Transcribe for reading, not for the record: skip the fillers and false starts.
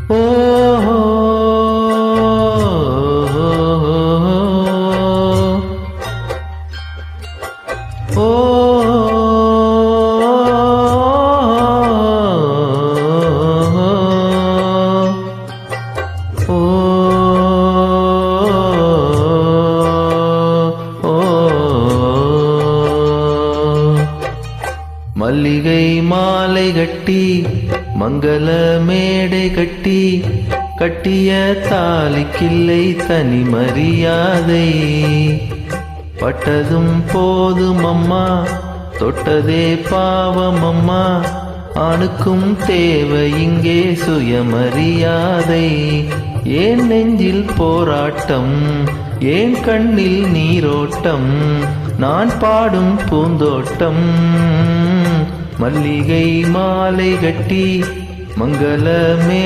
ஓ ஓ மல்லிகை மாலை கட்டி மங்கள மேடை கட்டி கட்டிய தாலிக்கில்லை தனி மரியாதை பட்டதும் போதும் அம்மா தொட்டதே பாவம் அம்மா ஆணுக்கும் தேவை இங்கே சுயமரியாதை ஏன் நெஞ்சில் போராட்டம் ஏன் கண்ணில் நீரோட்டம் நான் பாடும் பூந்தோட்டம் மல்லிகை மாலை கட்டி மங்களமே